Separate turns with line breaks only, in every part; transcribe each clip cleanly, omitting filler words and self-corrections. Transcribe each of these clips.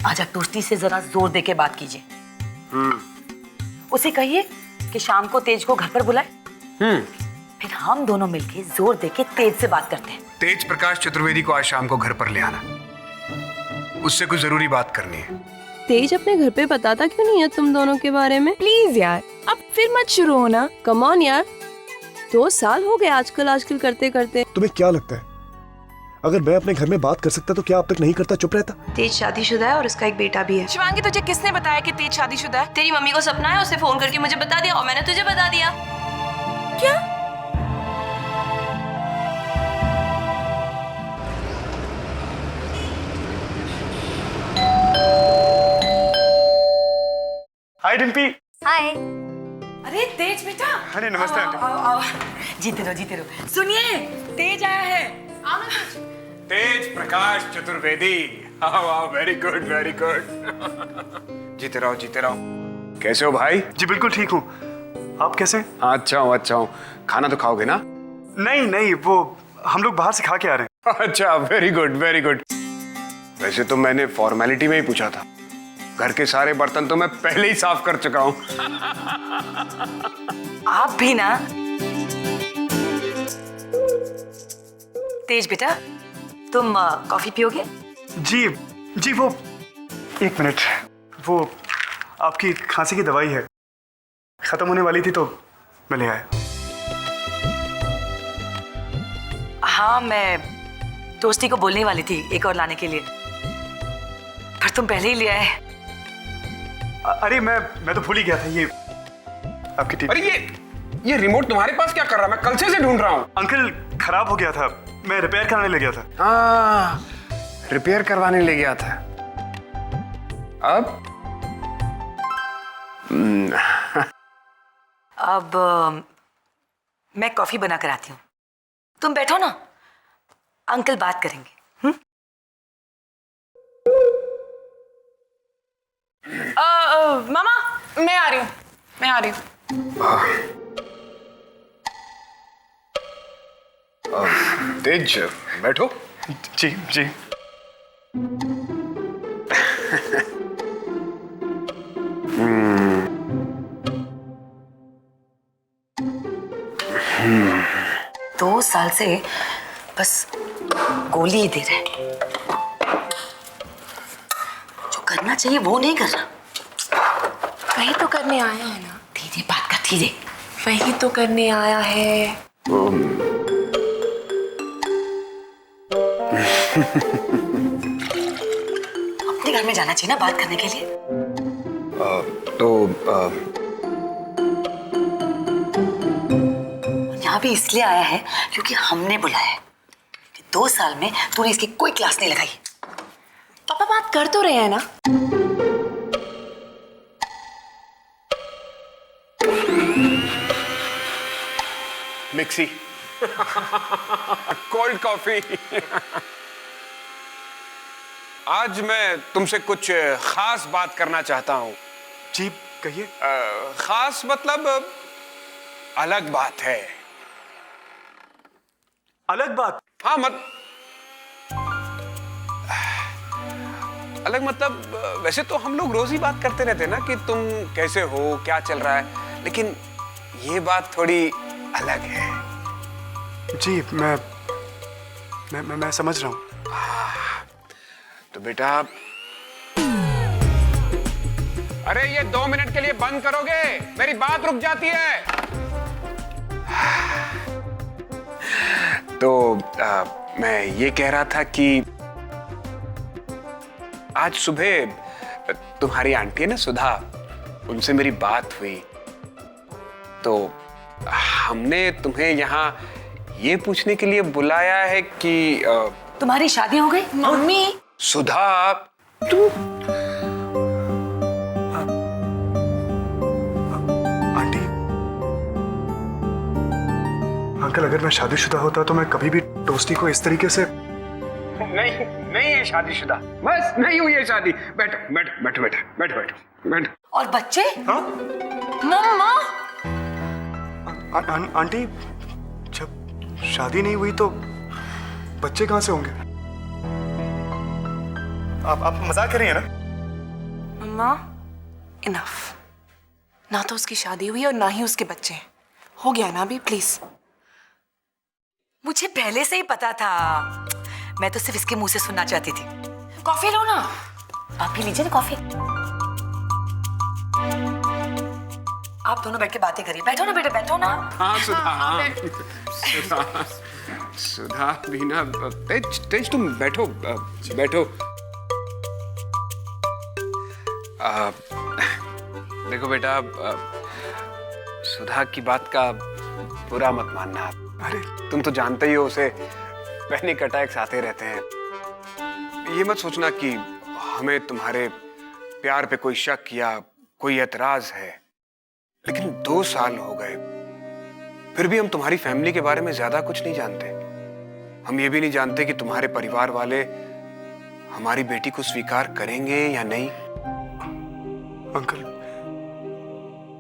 आज आप टोस्टी से जरा जोर दे के बात कीजिए। उसे कहिए कि शाम को तेज को घर पर बुलाए। फिर हम दोनों मिलके जोर दे के तेज से बात करते हैं।
तेज प्रकाश चतुर्वेदी को आज शाम को घर पर ले आना, उससे कुछ जरूरी बात करनी है।
तेज अपने घर पे बताता क्यों नहीं है तुम दोनों के बारे में?
प्लीज यार, अब फिर मत शुरू होना।
कम ऑन यार, 2 साल हो गए आजकल करते करते।
तुम्हें क्या लगता है अगर मैं अपने घर में बात कर सकता तो क्या अब तक नहीं करता, चुप रहता?
तेज शादीशुदा है और उसका एक बेटा भी है।
शिवांगी, तुझे किसने बताया कि तेज शादीशुदा है?
तेरी मम्मी को सपना है, उसे फोन करके मुझे बता दिया और मैंने तुझे बता दिया।
क्या?
हाय डिम्पी।
हाय। अरे तेज बेटा।
अरे नमस्ते आंटी।
आओ। जीते रहो। सुनिए, तेज आया है।
तेज प्रकाश चतुर्वेदी। वाह, वेरी गुड वेरी गुड। जीते रहो। कैसे हो भाई?
जी बिल्कुल ठीक हूँ, आप कैसे?
हाँ, अच्छा हूँ। खाना तो खाओगे ना?
नहीं, वो हम लोग बाहर से खा के आ रहे हैं।
अच्छा, वेरी गुड। वैसे तो मैंने फॉर्मेलिटी में ही पूछा था, घर के सारे बर्तन तो मैं पहले ही साफ कर चुका हूँ।
आप भी ना। तेज बेटा, तुम कॉफी पियोगे?
जी वो 1 मिनट, वो आपकी खांसी की दवाई है, खत्म होने वाली थी तो मैं ले आया।
हाँ, मैं दोस्ती को बोलने वाली थी एक और लाने के लिए, पर तुम पहले ही ले आए।
अरे मैं तो भूल ही गया था, ये आपकी टीवी।
अरे ये रिमोट तुम्हारे पास क्या कर रहा है? मैं कल से ढूंढ रहा हूँ।
अंकल खराब हो गया था, मैं रिपेयर कराने ले गया था।
हाँ, रिपेयर करवाने ले गया था।
अब मैं कॉफी बना कर आती हूँ, तुम बैठो ना, अंकल बात करेंगे।
मामा, मैं आ रही हूँ।
तेज बैठो।
जी।
दो साल से बस गोली ही दे रहे, जो करना चाहिए वो नहीं कर रहा।
वही तो करने आया है ना।
धीरे बात कर, धीरे।
वही तो करने आया है।
अपने घर में जाना चाहिए ना बात करने के लिए। यहाँ भी इसलिए आया है क्योंकि हमने बुलाया है कि 2 साल में तूने इसकी कोई क्लास नहीं लगाई।
पापा बात कर तो रहे हैं ना।
मिक्सी। Cold coffee. आज मैं तुमसे कुछ खास बात करना चाहता हूँ।
जी कहिए।
खास मतलब अलग बात है।
अलग बात?
हाँ, अलग मतलब वैसे तो हम लोग रोज ही बात करते रहते हैं ना कि तुम कैसे हो, क्या चल रहा है, लेकिन ये बात थोड़ी अलग है।
जी मैं समझ रहा हूँ।
तो बेटा, अरे ये 2 मिनट के लिए बंद करोगे? मेरी बात रुक जाती है। तो मैं ये कह रहा था कि आज सुबह तुम्हारी आंटी है ना सुधा, उनसे मेरी बात हुई, तो हमने तुम्हें यहाँ ये पूछने के लिए बुलाया है कि
तुम्हारी शादी हो गई?
मम्मी।
सुधा, तू
आंटी, अंकल अगर मैं शादीशुदा होता तो मैं कभी भी टोस्टी को इस तरीके से
नहीं है शादीशुदा, बस नहीं हुई है शादी। बैठो।
और बच्चे?
हाँ?
मम्मा।
आंटी, जब शादी नहीं हुई तो बच्चे कहां से होंगे? आप मजाक कर रही हैं ना?
मम्मा इनफ। ना तो उसकी शादी हुई और ना ही उसके बच्चे। हो गया ना अभी, प्लीज।
मुझे पहले से ही पता था। मैं तो सिर्फ इसके मुंह से सुनना चाहती थी। कॉफी लो ना। आप भी लीजिए ना कॉफी। आप दोनों बैठ के बातें करिए। बैठो ना बेटे, बैठो ना।
हाँ सुधा, हाँ सुधा, सुधा बीना, तेज तेज तुम बैठो, बैठो। देखो बेटा, सुधा की बात का बुरा मत मानना।
अरे
तुम तो जानते ही हो, उसे पैनिक अटैक्स आते रहते हैं। ये मत सोचना कि हमें तुम्हारे प्यार पे कोई शक या कोई एतराज है, लेकिन 2 साल हो गए, फिर भी हम तुम्हारी फैमिली के बारे में ज्यादा कुछ नहीं जानते। हम ये भी नहीं जानते कि तुम्हारे परिवार वाले हमारी बेटी को स्वीकार करेंगे या नहीं।
अंकल,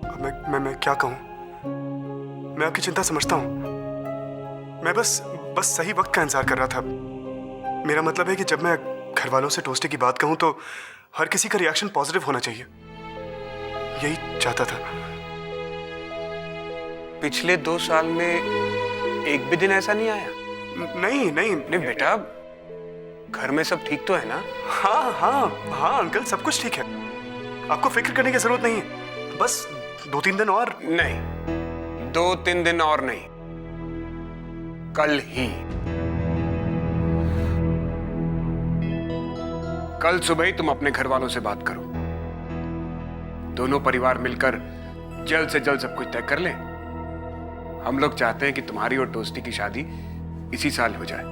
अब मैं क्या कहूँ? मैं आपकी चिंता समझता हूँ। मैं बस सही वक्त का इंतजार कर रहा था। मेरा मतलब है कि जब मैं घर वालों से टोस्टी की बात कहूँ तो हर किसी का रिएक्शन पॉजिटिव होना चाहिए। यही चाहता था।
पिछले 2 साल में एक भी दिन ऐसा नहीं आया?
नहीं नहीं
नहीं बेटा, घर में सब ठीक तो है ना?
हाँ हाँ हाँ अंकल, सब कुछ ठीक है। आपको फिक्र करने की जरूरत नहीं है। बस 2-3 दिन और।
नहीं, 2-3 दिन और नहीं, कल ही। कल सुबह ही तुम अपने घर वालों से बात करो। दोनों परिवार मिलकर जल्द से जल्द सब कुछ तय कर लें। हम लोग चाहते हैं कि तुम्हारी और टोस्टी की शादी इसी साल हो जाए,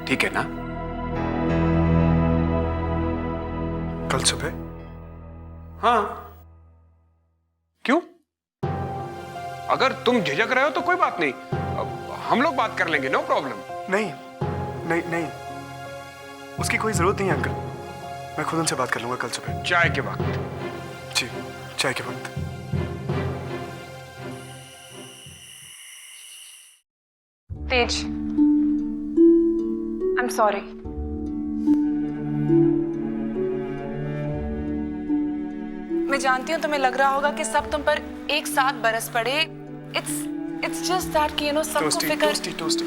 ठीक है ना?
कल सुबह?
हाँ। क्यों? अगर तुम झिझक रहे हो तो कोई बात नहीं, हम लोग बात कर लेंगे, नो प्रॉब्लम।
नहीं नहीं नहीं, उसकी कोई जरूरत नहीं है अंकल। मैं खुद उनसे बात कर लूंगा कल सुबह।
चाय के वक्त?
जी, चाय के वक्त।
तेज, आई एम सॉरी। मैं जानती हूँ तुम्हें लग रहा होगा कि सब तुम पर एक साथ बरस पड़े। इट्स जस्ट दैट कि सबको
टोस्टी
फिक्र।
टोस्टी टोस्टी,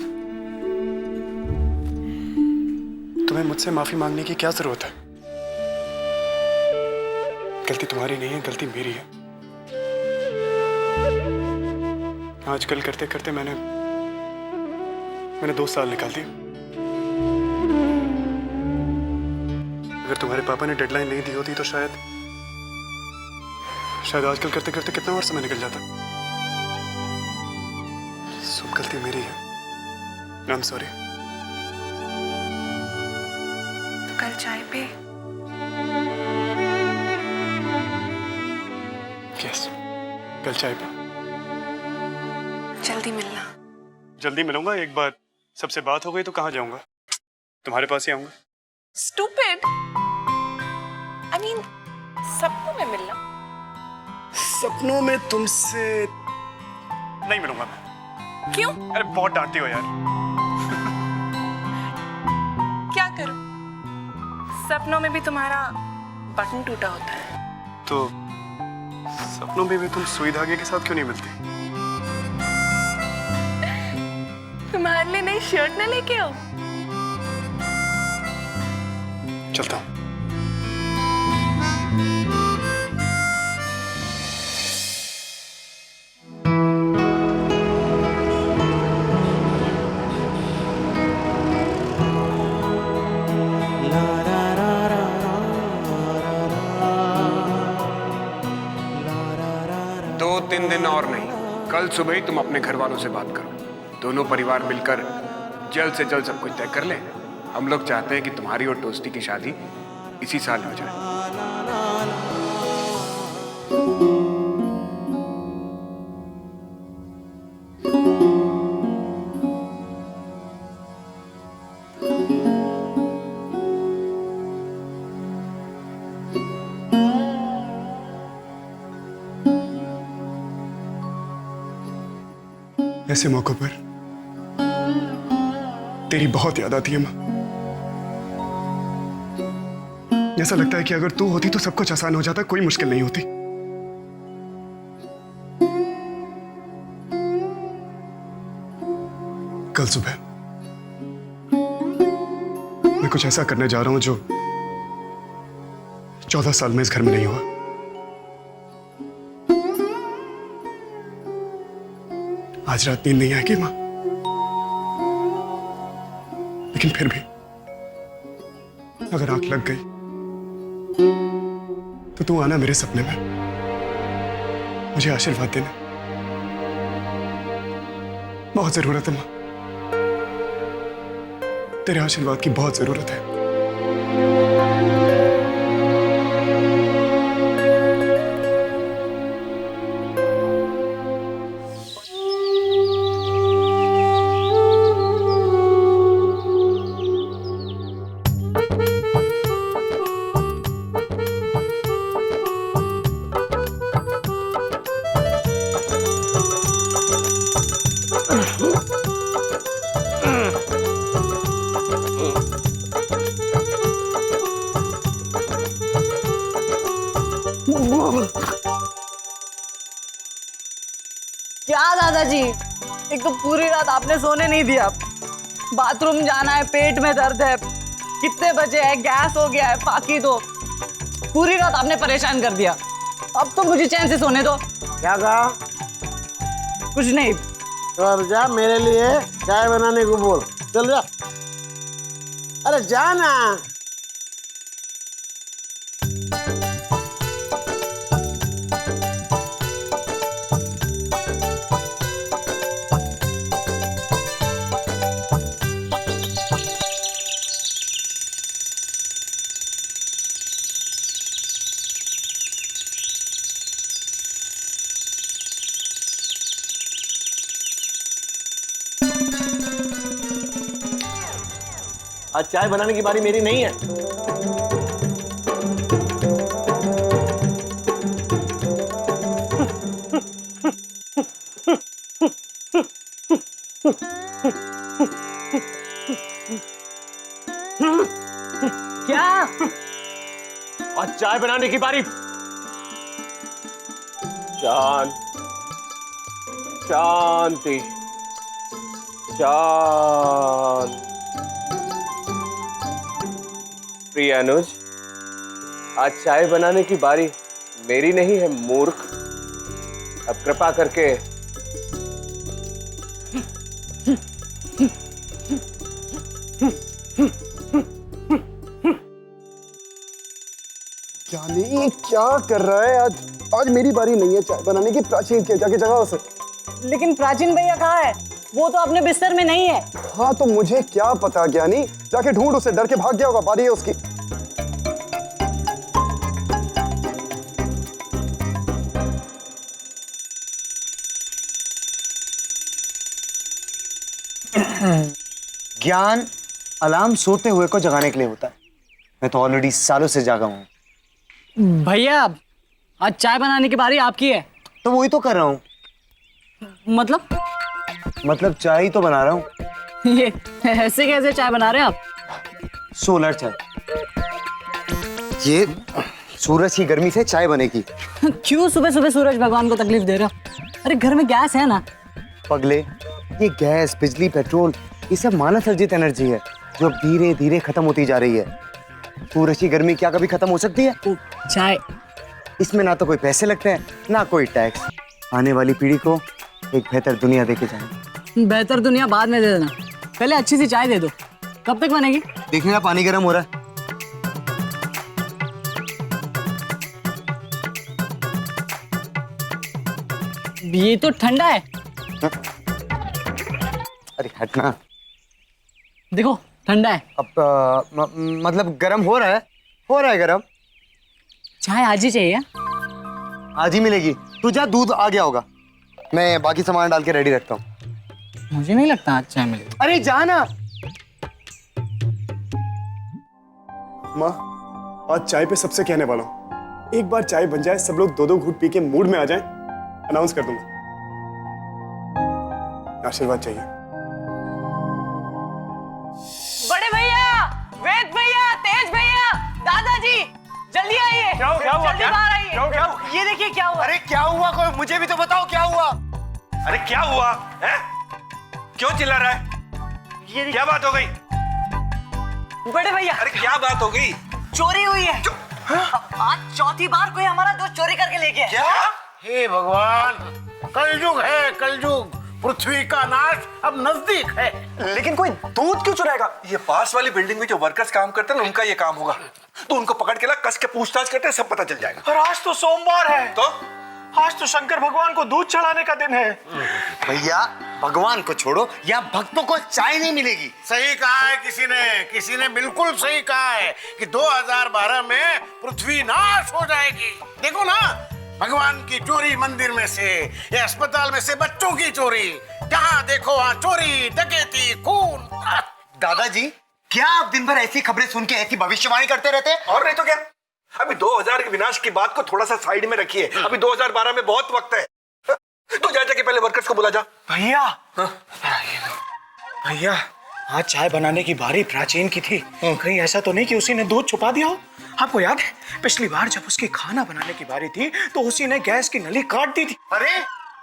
तुम्हें मुझसे माफी मांगने की क्या जरूरत है? गलती तुम्हारी नहीं है, गलती मेरी है। आजकल करते करते मैंने 2 साल निकाल दिए। अगर तुम्हारे पापा ने डेडलाइन नहीं दी होती तो शायद आजकल करते करते कितना और समय निकल जाता। सब गलती मेरी है। I am sorry.
तो कल चाय पे?
यस, कल चाय पे।
जल्दी मिलना।
जल्दी मिलूंगा। एक बार सबसे बात हो गई तो कहाँ जाऊंगा? तुम्हारे पास ही आऊंगा।
स्टूपिड। आई मीन सपनों में मिलना।
सपनों में तुमसे नहीं मिलूंगा मैं।
क्यों?
अरे बहुत डांटती हो यार।
क्या करूं? सपनों में भी तुम्हारा बटन टूटा होता है।
तो सपनों में भी तुम सुई धागे के साथ क्यों नहीं मिलती?
तुम्हारे लिए नई शर्ट ना लेके आओ?
चलता हूँ।
दो तीन दिन और नहीं, कल सुबह ही तुम अपने घर वालों से बात करो। दोनों परिवार मिलकर जल्द से जल्द सब कुछ तय कर लें। हम लोग चाहते हैं कि तुम्हारी और टोस्टी की शादी इसी साल हो जाए।
ऐसे मौकों पर तेरी बहुत याद आती है माँ। ऐसा लगता है कि अगर तू होती तो सब कुछ आसान हो जाता, कोई मुश्किल नहीं होती। कल सुबह मैं कुछ ऐसा करने जा रहा हूं जो 14 साल में इस घर में नहीं हुआ। आज रात नींद नहीं आएगी मां, लेकिन फिर भी अगर आंख लग गई तो तू आना मेरे सपने में, मुझे आशीर्वाद देना। बहुत जरूरत है मां, तेरे आशीर्वाद की बहुत जरूरत है।
क्या दादाजी, एक तो पूरी रात आपने सोने नहीं दिया, बाथरूम जाना है, पेट में दर्द है, कितने बजे है, गैस हो गया है, बाकी तो पूरी रात आपने परेशान कर दिया। अब तो मुझे चैन से सोने दो।
क्या कहा?
कुछ नहीं।
तो अब जा, मेरे लिए चाय बनाने को बोल। चल जा, अरे जा ना। आज चाय बनाने की बारी मेरी नहीं है।
क्या?
आज चाय बनाने की बारी। शांति, शांति। प्रिय अनुज, आज चाय बनाने की बारी मेरी नहीं है मूर्ख। अब कृपा करके
ज्ञानी क्या कर रहा है? आज मेरी बारी नहीं है चाय बनाने की। प्राचीन के जाके जगाओ उसे।
लेकिन प्राचीन भैया कहाँ है? वो तो अपने बिस्तर में नहीं है।
हाँ तो मुझे क्या पता ज्ञानी, जाके ढूंढ उसे, डर के भाग गया होगा, बारी है उसकी।
ज्ञान अलार्म सोते हुए को जगाने के लिए होता है। मैं तो ऑलरेडी सालों से जागा हूं।
भैया आज चाय बनाने की बारी आपकी है।
तो वही तो कर रहा हूँ। मतलब चाय ही तो बना रहा हूँ।
ये ऐसे कैसे चाय बना रहे हैं आप?
सोलर चाय। ये सूरज की गर्मी से चाय बनेगी।
क्यों सुबह सुबह सूरज भगवान को तकलीफ दे रहे हो? अरे घर में गैस है ना।
पगले, ये गैस, बिजली, पेट्रोल, ये सब मानव सर्जित एनर्जी है जो धीरे धीरे खत्म होती जा रही है। सूरज की गर्मी क्या कभी खत्म हो सकती है?
चाय,
इसमें ना तो कोई पैसे लगते हैं ना कोई टैक्स। आने वाली पीढ़ी को एक बेहतर दुनिया देके जाएंगे।
बेहतर दुनिया बाद में दे देना, पहले अच्छी सी चाय दे दो। कब तक बनेगी?
देखने का पानी गर्म हो रहा है।
ये तो ठंडा है।
अरे हटना।
देखो ठंडा है।
अब मतलब गर्म हो रहा है गर्म।
चाय आज ही चाहिए?
आज ही मिलेगी। तू जा, दूध आ गया होगा, मैं बाकी सामान डाल के रेडी रखता हूँ।
मुझे नहीं लगता आज चाय मिलेगी।
अरे जा ना।
माँ, आज चाय पे सबसे कहने वाला हूँ, एक बार चाय बन जाए, सब लोग दो दो घूंट पी के मूड में आ जाएं, अनाउंस कर दूंगा। आशीर्वाद चाहिए।
बड़े भैया, वेद भैया, तेज भैया, दादाजी,
जल्दी आइए।
क्या हुआ?
जल्दी बाहर आइए। ये देखिए क्या हुआ।
अरे क्या हुआ? कोई मुझे भी तो बताओ क्या हुआ।
अरे क्या हुआ है? क्यों चिल्ला रहा है?
ये
क्या बात हो गई?
बड़े भैया,
अरे क्या बात हो गई?
चोरी हुई है। आज चौथी बार कोई हमारा दूध चोरी करके ले गया।
क्या?
हे भगवान, कलयुग है कलयुग। पृथ्वी का नाश अब नजदीक है।
लेकिन कोई दूध क्यों चुराएगा?
ये पास वाली बिल्डिंग में जो वर्कर्स काम करते हैं ना, उनका ये काम होगा। तो उनको पकड़ के ला, कस के पूछताछ करते हैं, सब पता चल जाएगा।
और आज तो सोमवार है।
तो
आज तो शंकर भगवान को दूध चढ़ाने का दिन है।
भैया भगवान को छोड़ो, यहाँ भक्तों को चाय नहीं मिलेगी।
सही कहा है किसी ने बिल्कुल सही कहा है कि 2012 में पृथ्वी नाश हो जाएगी। देखो ना, भगवान की चोरी मंदिर में से, ये अस्पताल में से बच्चों की चोरी, जहाँ देखो वहाँ चोरी, डकैती, खून।
दादाजी, क्या आप दिन भर ऐसी खबरें सुन के ऐसी भविष्यवाणी करते रहते हैं?
और नहीं तो क्या? अभी 2000 के विनाश की बात को थोड़ा सा साइड में रखिए। अभी 2012 में बहुत वक्त है। तो जाके पहले वर्कर्स को बुला जा।
भैया, भैया, आज चाय बनाने की बारी प्राचीन की थी। कहीं ऐसा तो नहीं कि उसी ने दूध छुपा दिया हो? आपको याद है पिछली बार जब उसकी खाना बनाने की बारी थी तो उसी ने गैस की नली काट दी थी।
अरे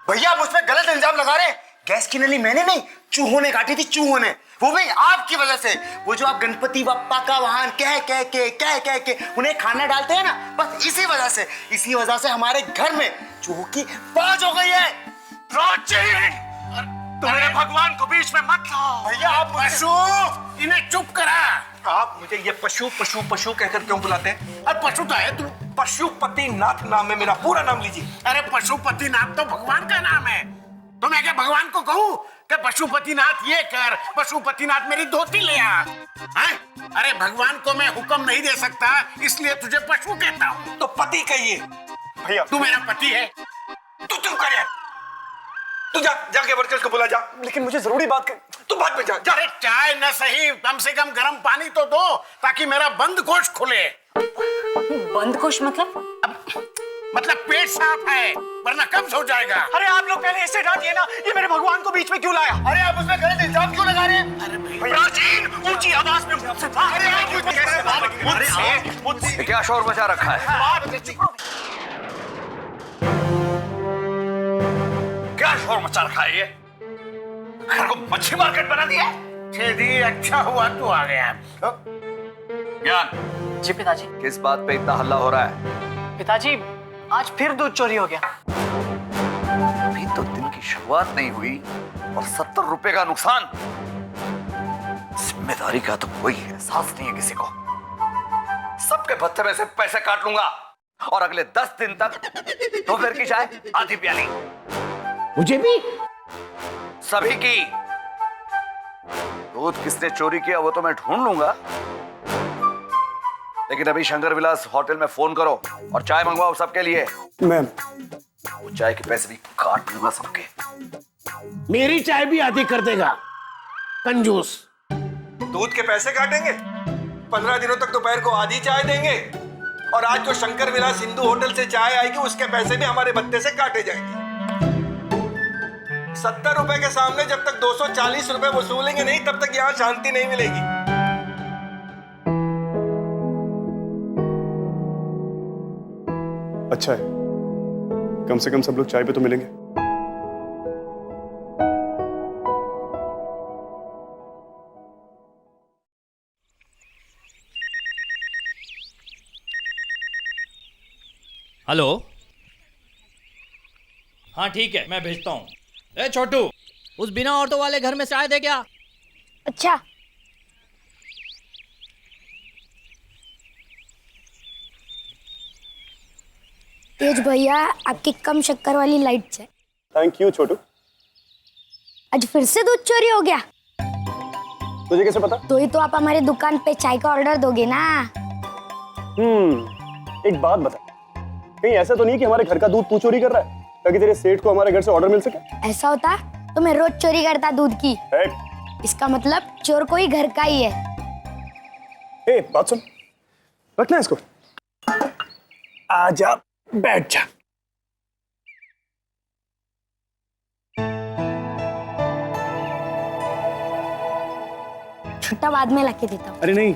भैया, आप उस पर गलत इल्जाम लगा रहे हैं। गैस की नली मैंने नहीं, चूहों ने काटी थी, चूहों ने। वो भी आपकी वजह से। वो जो आप गणपति बप्पा का वाहन कह कह के उन्हें खाना डालते हैं ना, बस इसी वजह से हमारे घर में चूहों की फौज हो गई है।
प्राचीन, तुम्हारे भगवान को बीच में मत लाओ।
भैया आप
पशु, इन्हें चुप करा।
आप मुझे ये पशु पशु पशु कहकर क्यों बुलाते हैं?
अरे पशु तो है तू।
पशुपति नाथ नाम है मेरा, पूरा नाम लीजिए।
अरे पशुपति नाथ तो भगवान का नाम है। तो मैं क्या भगवान को कहूँ कि पशुपतिनाथ ये कर, पशुपतिनाथ मेरी धोती ले आ? अरे भगवान को मैं हुक्म नहीं दे सकता, इसलिए तुझे पशु कहता हूँ।
तो पति कहिए।
भैया,
तू मेरा पति है।
तू चुप कर यार। तू जाके वर्कर्स को बुला जा।
लेकिन मुझे जरूरी बात कर।
तू बाद में जा।
अरे चाय न सही, कम से कम गर्म पानी तो दो ताकि मेरा बंद कोष खुले।
बंद कोष
मतलब पेट साफ है, वरना कब्ज हो जाएगा।
अरे आप लोग पहले इससे डांटिए ना, ये मेरे भगवान को बीच में क्यों लाया?
अरे आप उसमें गलत इल्जाम क्यों लगा रहे हैं?
अरे
प्राचीन, ऊंची आवाज में मुझसे बात।
मुझसे क्या शोर मचा रखा है? क्या शोर मचा रखा है? ये घर को मच्छी मार्केट बना दिया।
छेदी, अच्छा हुआ तू आ गया।
ज्ञान
जी पिताजी।
किस बात पे इतना हल्ला हो रहा है?
पिताजी, आज फिर दूध चोरी हो गया।
अभी तो दिन की शुरुआत नहीं हुई और 70 रुपए का नुकसान। जिम्मेदारी का तो कोई एहसास नहीं है किसी को। सबके भत्ते में से पैसे काट लूंगा और अगले 10 दिन तक दोपहर की चाय आधी प्याली।
मुझे भी?
सभी की। दूध किसने चोरी किया वो तो मैं ढूंढ लूंगा, लेकिन अभी शंकर विलास होटल में फोन करो और चाय मंगवाओ सबके लिए।
मैम,
वो चाय के पैसे भी काट लूंगा सबके।
मेरी चाय भी आधी कर देगा कंजूस।
दूध के पैसे काटेंगे, 15 दिनों तक दोपहर को आधी चाय देंगे, और आज जो शंकर विलास हिंदू होटल से चाय आएगी उसके पैसे भी हमारे भत्ते से काटे जाएंगे। 70 रुपए के सामने जब तक 240 रुपए वसूलेंगे नहीं, तब तक यहाँ शांति नहीं मिलेगी।
अच्छा है, कम से कम सब लोग चाय पे तो मिलेंगे।
हेलो, हाँ ठीक है, मैं भेजता हूँ। ए छोटू, उस बिना ऑटो वाले घर में चाय दे क्या?
अच्छा। तेज भैया, आपकी कम शक्कर वाली लाइट है।
थैंक यू छोटू।
आज फिर से दूध चोरी हो गया?
तुझे कैसे पता?
तो ही तो आप हमारी दुकान पे चाय का ऑर्डर दोगे ना।
एक बात बता, कहीं ऐसा तो नहीं कि हमारे घर का दूध तू चोरी कर रहा है ताकि तेरे सेठ को हमारे घर से ऑर्डर मिल सके?
ऐसा होता तो मैं रोज चोरी करता दूध की। इसका मतलब चोर कोई घर का ही है।
बात सुन, रखना इसको। आजा, बैठ जा।
छुट्टा बाद में लाके देता हूँ।
अरे नहीं,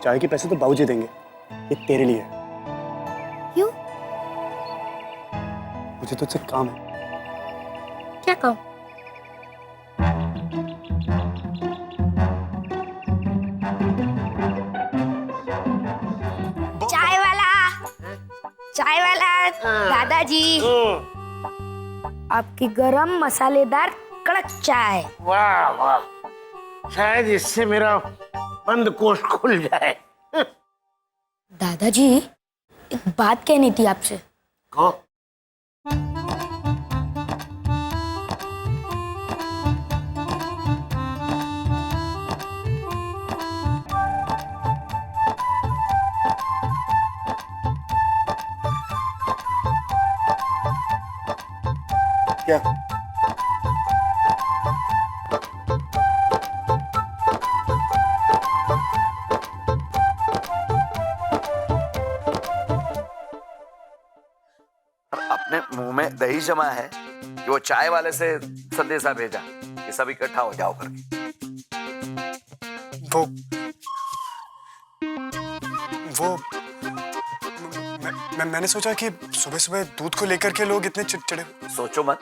चाय के पैसे तो बाबूजी देंगे, ये तेरे लिए। मुझे तुझसे काम है।
क्या काम? चाय वाला, चाय वाला दादाजी, आपकी गरम मसालेदार कड़क चाय।
वाह वाह, शायद इससे मेरा बंद कोष खुल जाए।
दादाजी, एक बात कहनी थी आपसे।
कहो।
क्या?
अपने मुंह में दही जमा है कि वो चाय वाले से संदेशा भेजा कि सब इकट्ठा हो जाओ करके।
वो मैंने सोचा कि सुबह सुबह दूध को लेकर के लोग इतने चिड़चिड़े।
सोचो मत,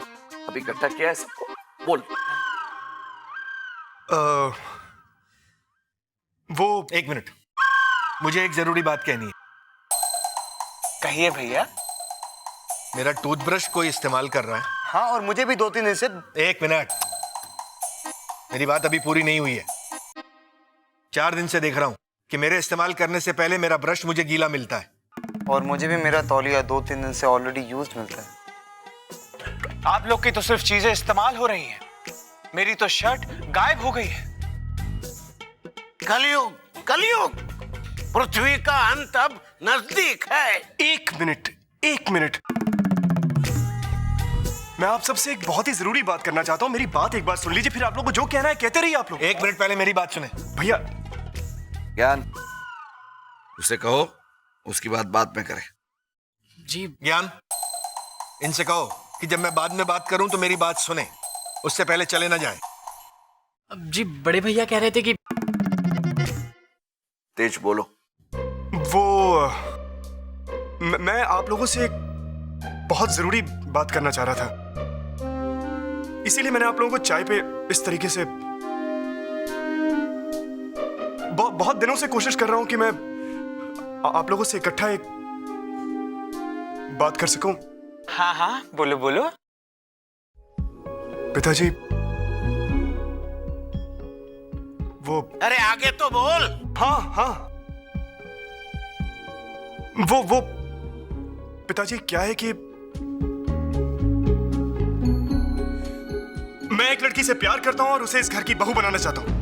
अब इकट्ठा किया है सबको, बोल।
वो एक मिनट, मुझे एक जरूरी बात कहनी है।
कहिए भैया।
मेरा टूथब्रश कोई इस्तेमाल कर रहा है।
हाँ, और मुझे भी 2-3 दिन से।
एक मिनट, मेरी बात अभी पूरी नहीं हुई है। 4 दिन से देख रहा हूं कि मेरे इस्तेमाल करने से पहले मेरा ब्रश मुझे गीला मिलता है।
और मुझे भी मेरा तौलिया 2-3 दिन से ऑलरेडी यूज्ड मिलता है। आप लोग की तो सिर्फ चीजें इस्तेमाल हो रही हैं, मेरी तो शर्ट गायब हो गई है।
कलयुग, कलयुग, पृथ्वी का अंत अब नजदीक है।
एक मिनट, मैं आप सबसे एक बहुत ही जरूरी बात करना चाहता हूँ। मेरी बात एक बार सुन लीजिए, फिर आप लोगों को जो कहना है कहते रहिए आप लोग।
1 मिनट पहले मेरी बात सुने।
भैया।
ज्ञान, उसे कहो उसकी बात बाद में करे।
जी ज्ञान, इनसे कहो कि जब मैं बाद में बात करूं तो मेरी बात सुने, उससे पहले चले ना जाए।
जी बड़े भैया कह रहे थे कि।
तेज बोलो।
वो मैं आप लोगों से एक बहुत जरूरी बात करना चाह रहा था, इसीलिए मैंने आप लोगों को चाय पे इस तरीके से बहुत दिनों से कोशिश कर रहा हूं कि मैं आप लोगों से इकट्ठा एक बात कर सकूं।
हाँ हाँ, बोलो बोलो।
पिताजी, वो।
अरे आगे तो बोल।
हाँ, वो पिताजी, क्या है कि मैं एक लड़की से प्यार करता हूं और उसे इस घर की बहू बनाना चाहता हूं।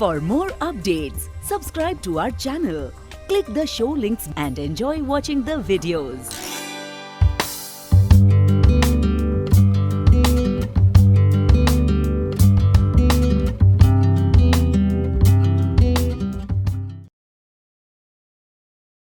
For more updates, subscribe to our channel, click the show links and enjoy watching the videos.